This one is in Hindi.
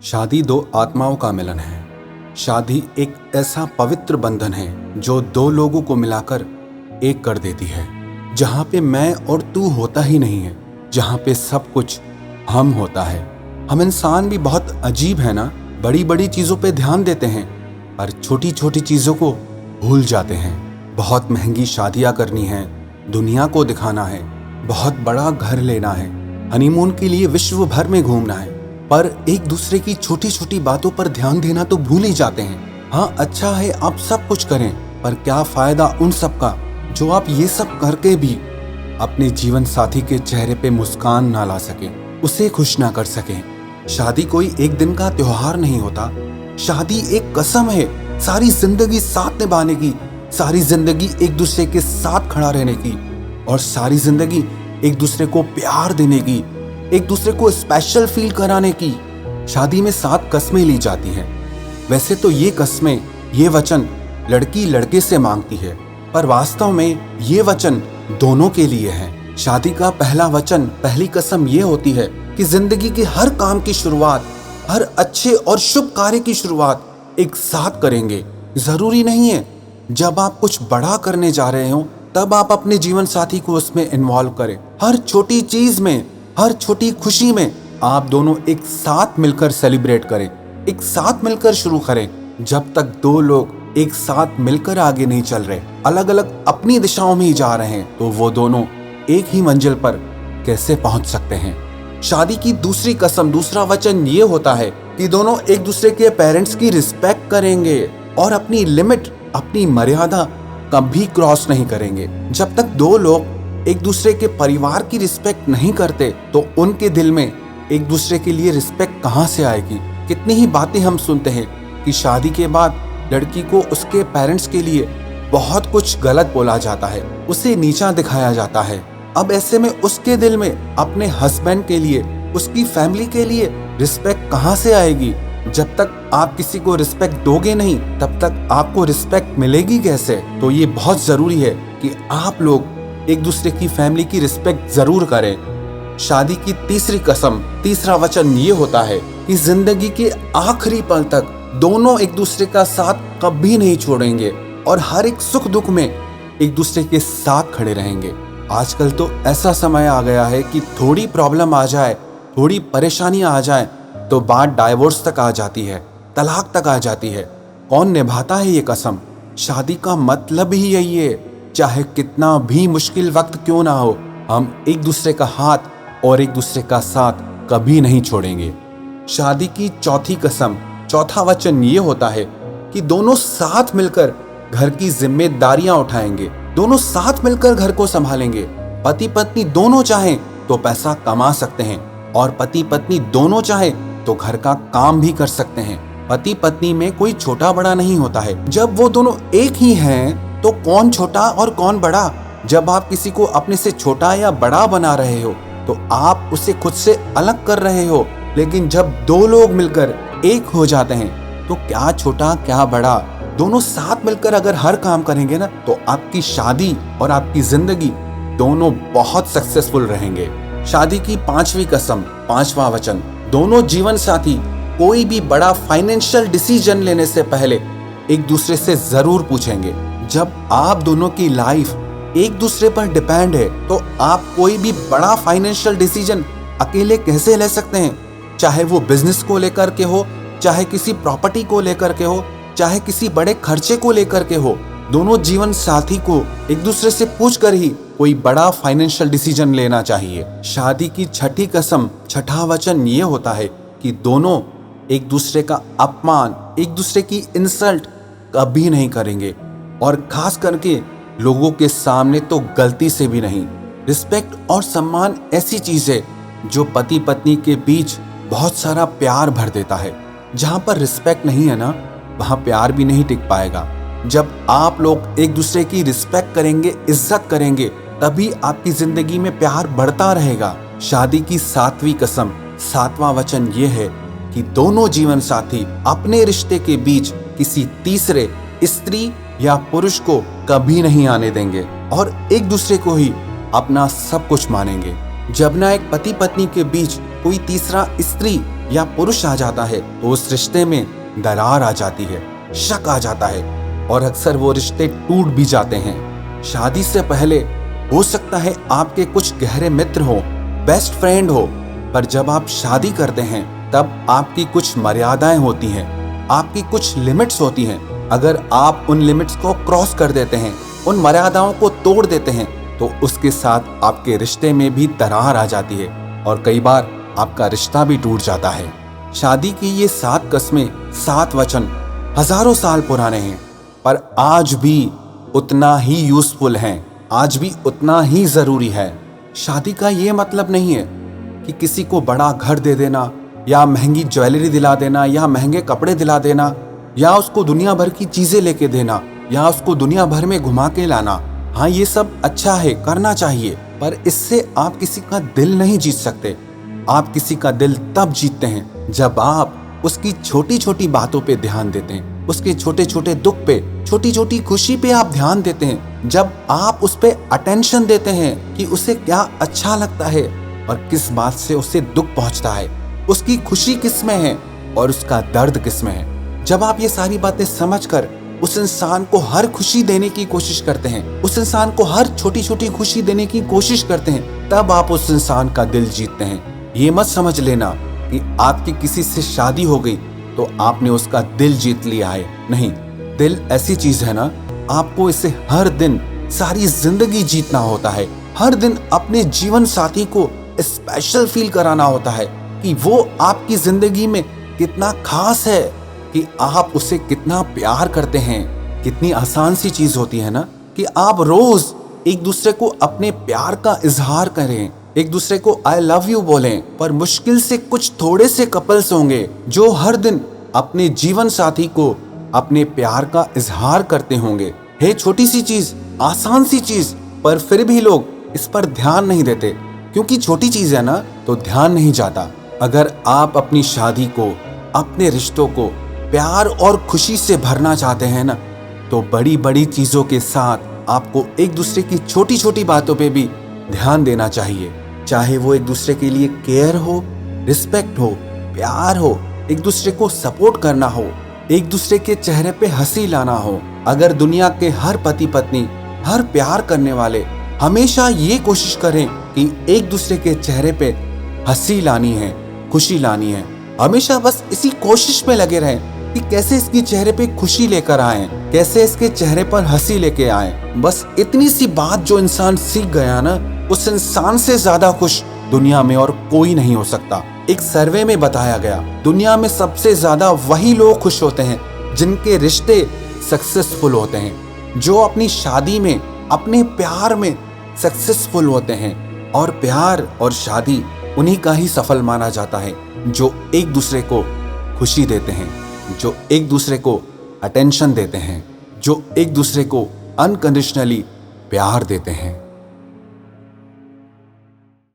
शादी दो आत्माओं का मिलन है। शादी एक ऐसा पवित्र बंधन है जो दो लोगों को मिलाकर एक कर देती है, जहाँ पे मैं और तू होता ही नहीं है, जहाँ पे सब कुछ हम होता है। हम इंसान भी बहुत अजीब है ना, बड़ी बड़ी चीज़ों पे ध्यान देते हैं पर छोटी छोटी चीज़ों को भूल जाते हैं। बहुत महंगी शादियाँ करनी है, दुनिया को दिखाना है, बहुत बड़ा घर लेना है, हनीमून के लिए विश्व भर में घूमना है, पर एक दूसरे की छोटी छोटी बातों पर ध्यान देना तो भूल ही जाते हैं। हाँ, अच्छा है आप सब कुछ करें, पर क्या फायदा उन सब का जो आप ये सब करके भी अपने जीवन साथी के चेहरे पे मुस्कान ना ला सके, उसे खुश ना कर सके। शादी कोई एक दिन का त्योहार नहीं होता। शादी एक कसम है, सारी जिंदगी साथ निभाने की, सारी जिंदगी एक दूसरे के साथ खड़ा रहने की, और सारी जिंदगी एक दूसरे को प्यार देने की, एक दूसरे को स्पेशल फील कराने की। शादी में 7 कस्में ली जाती हैं। वैसे तो ये कस्में, ये वचन लड़की लड़के से मांगती है, पर वास्तव में ये वचन दोनों के लिए है। शादी का पहला वचन, पहली कसम ये होती है कि जिंदगी के हर काम की शुरुआत, हर अच्छे और शुभ कार्य की शुरुआत एक साथ करेंगे। जरूरी नहीं है जब आप कुछ बड़ा करने जा रहे हो तब आप अपने जीवन साथी को उसमें इन्वॉल्व करें। हर छोटी चीज में, हर छोटी खुशी में आप दोनों एक साथ मिलकर सेलिब्रेट करें, एक साथ मिलकर शुरू करें। जब तक दो लोग एक साथ मिलकर आगे नहीं चल रहे, अलग अलग अपनी दिशाओं में ही जा रहे हैं, तो वो दोनों एक ही मंजिल पर कैसे पहुंच सकते हैं। शादी की दूसरी कसम, दूसरा वचन ये होता है कि दोनों एक दूसरे के पेरेंट्स की रिस्पेक्ट करेंगे और अपनी लिमिट, अपनी मर्यादा कभी क्रॉस नहीं करेंगे। जब तक दो लोग एक दूसरे के परिवार की रिस्पेक्ट नहीं करते तो उनके दिल में एक दूसरे के लिए रिस्पेक्ट कहाँ से आएगी। कितनी ही बातें हम सुनते हैं कि शादी के बाद लड़की को उसके पेरेंट्स के लिए बहुत कुछ गलत बोला जाता है, उसे नीचा दिखाया जाता है। अब ऐसे में उसके दिल में अपने हस्बैंड के लिए, उसकी फैमिली के लिए रिस्पेक्ट कहाँ से आएगी। जब तक आप किसी को रिस्पेक्ट दोगे नहीं तब तक आपको रिस्पेक्ट मिलेगी कैसे। तो ये बहुत जरूरी है कि आप लोग एक दूसरे की फैमिली की रिस्पेक्ट जरूर करें। शादी की तीसरी कसम, तीसरा वचन ये होता है कि जिंदगी के आखिरी पल तक दोनों एक दूसरे का साथ कभी नहीं छोड़ेंगे और हर एक सुख दुख में एक दूसरे के साथ खड़े रहेंगे। आजकल तो ऐसा समय आ गया है कि थोड़ी प्रॉब्लम आ जाए, थोड़ी परेशानी आ जाए तो बात डाइवोर्स तक आ जाती है, तलाक तक आ जाती है। कौन निभाता है ये कसम। शादी का मतलब ही यही है, चाहे कितना भी मुश्किल वक्त क्यों ना हो, हम एक दूसरे का हाथ और एक दूसरे का साथ कभी नहीं छोड़ेंगे। शादी की चौथी कसम, चौथा वचन ये होता है कि दोनों साथ मिलकर घर की जिम्मेदारियां उठाएंगे, दोनों साथ मिलकर घर को संभालेंगे। पति पत्नी दोनों चाहें तो पैसा कमा सकते हैं और पति पत्नी दोनों चाहें तो घर का काम भी कर सकते हैं। पति पत्नी में कोई छोटा बड़ा नहीं होता है। जब वो दोनों एक ही हैं तो कौन छोटा और कौन बड़ा। जब आप किसी को अपने से छोटा या बड़ा बना रहे हो तो आप उसे खुद से अलग कर रहे हो, लेकिन जब दो लोग मिलकर एक हो जाते हैं तो क्या छोटा क्या बड़ा, दोनों साथ मिलकर अगर हर काम करेंगे ना तो आपकी शादी और आपकी जिंदगी दोनों बहुत सक्सेसफुल रहेंगे। शादी की पांचवी कसम, पांचवा वचन, दोनों जीवन साथी कोई भी बड़ा फाइनेंशियल डिसीजन लेने से पहले एक दूसरे से जरूर पूछेंगे। जब आप दोनों की लाइफ एक दूसरे पर डिपेंड है तो आप कोई भी बड़ा फाइनेंशियल डिसीजन अकेले कैसे ले सकते हैं। चाहे वो बिजनेस को लेकर के हो, चाहे किसी प्रॉपर्टी को लेकर के हो, चाहे किसी बड़े खर्चे को लेकर के हो, दोनों जीवन साथी को एक दूसरे से पूछकर ही कोई बड़ा फाइनेंशियल डिसीजन लेना चाहिए। शादी की छठी कसम, छठा वचन ये होता है कि दोनों एक दूसरे का अपमान, एक दूसरे की इंसल्ट कभी नहीं करेंगे, और खास करके लोगों के सामने तो गलती से भी नहीं। रिस्पेक्ट और सम्मान ऐसी चीज है जो पति पत्नी के बीच बहुत सारा प्यार भर देता है। जहाँ पर रिस्पेक्ट नहीं है ना, वहाँ प्यार भी नहीं टिक पाएगा। जब आप लोग एक दूसरे की रिस्पेक्ट करेंगे, इज्जत करेंगे, तभी आपकी जिंदगी में प्यार बढ़ता रहेगा। शादी की सातवीं कसम, सातवां वचन ये है कि दोनों जीवन साथी अपने रिश्ते के बीच किसी तीसरे स्त्री या पुरुष को कभी नहीं आने देंगे और एक दूसरे को ही अपना सब कुछ मानेंगे। जब ना एक पति पत्नी के बीच कोई तीसरा स्त्री या पुरुष आ जाता है तो उस रिश्ते में दरार आ जाती है, शक आ जाता है और अक्सर वो रिश्ते टूट भी जाते हैं। शादी से पहले हो सकता है आपके कुछ गहरे मित्र हो, बेस्ट फ्रेंड हो, पर जब आप शादी करते हैं तब आपकी कुछ मर्यादाएं होती हैं, आपकी कुछ लिमिट्स होती हैं। अगर आप उन लिमिट्स को क्रॉस कर देते हैं, उन मर्यादाओं को तोड़ देते हैं, तो उसके साथ आपके रिश्ते में भी दरार आ जाती है और कई बार आपका रिश्ता भी टूट जाता है। शादी की ये 7 कस्में, 7 वचन हजारों साल पुराने हैं, पर आज भी उतना ही यूजफुल हैं, आज भी उतना ही जरूरी है। शादी का ये मतलब नहीं है कि किसी को बड़ा घर दे देना या महंगी ज्वेलरी दिला देना या महंगे कपड़े दिला देना या उसको दुनिया भर की चीजें लेके देना या उसको दुनिया भर में घुमा के लाना। हाँ, ये सब अच्छा है, करना चाहिए, पर इससे आप किसी का दिल नहीं जीत सकते। आप किसी का दिल तब जीतते हैं जब आप उसकी छोटी छोटी बातों पे ध्यान देते हैं, उसके छोटे छोटे दुख पे, छोटी छोटी खुशी पे आप ध्यान देते हैं, जब आप उस पे अटेंशन देते हैं कि उसे क्या अच्छा लगता है और किस बात से उसे दुख पहुंचता है, उसकी खुशी किस में है और उसका दर्द किस में है। जब आप ये सारी बातें समझकर उस इंसान को हर खुशी देने की कोशिश करते हैं, उस इंसान को हर छोटी छोटी खुशी देने की कोशिश करते हैं, तब आप उस इंसान का दिल जीतते हैं। ये मत समझ लेना कि आपकी किसी से शादी हो गई तो आपने उसका दिल जीत लिया है। नहीं, दिल ऐसी चीज है ना, आपको इसे हर दिन सारी जिंदगी जीतना होता है। हर दिन अपने जीवन साथी को स्पेशल फील कराना होता है कि वो आपकी जिंदगी में कितना खास है, कि आप उसे कितना प्यार करते हैं। कितनी आसान सी चीज होती है ना कि आप रोज एक दूसरे को अपने प्यार का इजहार करें, एक दूसरे को आई लव यू बोलें। पर मुश्किल से कुछ थोड़े से कपल्स होंगे जो हर दिन अपने जीवन साथी को अपने प्यार का इजहार करते होंगे। है छोटी सी चीज, आसान सी चीज, पर फिर भी लोग इस पर ध्यान नहीं देते, क्योंकि छोटी चीज है ना तो ध्यान नहीं जाता। अगर आप अपनी शादी को, अपने रिश्तों को प्यार और खुशी से भरना चाहते हैं ना, तो बड़ी बड़ी चीजों के साथ आपको एक दूसरे की छोटी छोटी बातों पे भी ध्यान देना चाहिए। चाहे वो एक दूसरे के लिए केयर हो, रिस्पेक्ट हो, प्यार हो, एक दूसरे को सपोर्ट करना हो, एक दूसरे के चेहरे पे हंसी लाना हो। अगर दुनिया के हर पति पत्नी, हर प्यार करने वाले हमेशा ये कोशिश करें कि एक दूसरे के चेहरे पे हंसी लानी है, खुशी लानी है, हमेशा बस इसी कोशिश में लगे रहें कि कैसे इसके चेहरे पे खुशी लेकर आए, कैसे इसके चेहरे पर हंसी लेके आए, बस इतनी सी बात जो इंसान सीख गया ना, उस इंसान से ज्यादा खुश दुनिया में और कोई नहीं हो सकता। एक सर्वे में बताया गया, दुनिया में सबसे ज्यादा वही लोग खुश होते हैं जिनके रिश्ते सक्सेसफुल होते हैं, जो अपनी शादी में, अपने प्यार में सक्सेसफुल होते हैं। और प्यार और शादी उन्हीं का ही सफल माना जाता है जो एक दूसरे को खुशी देते हैं, जो एक दूसरे को अटेंशन देते हैं, जो एक दूसरे को अनकंडीशनली प्यार देते हैं।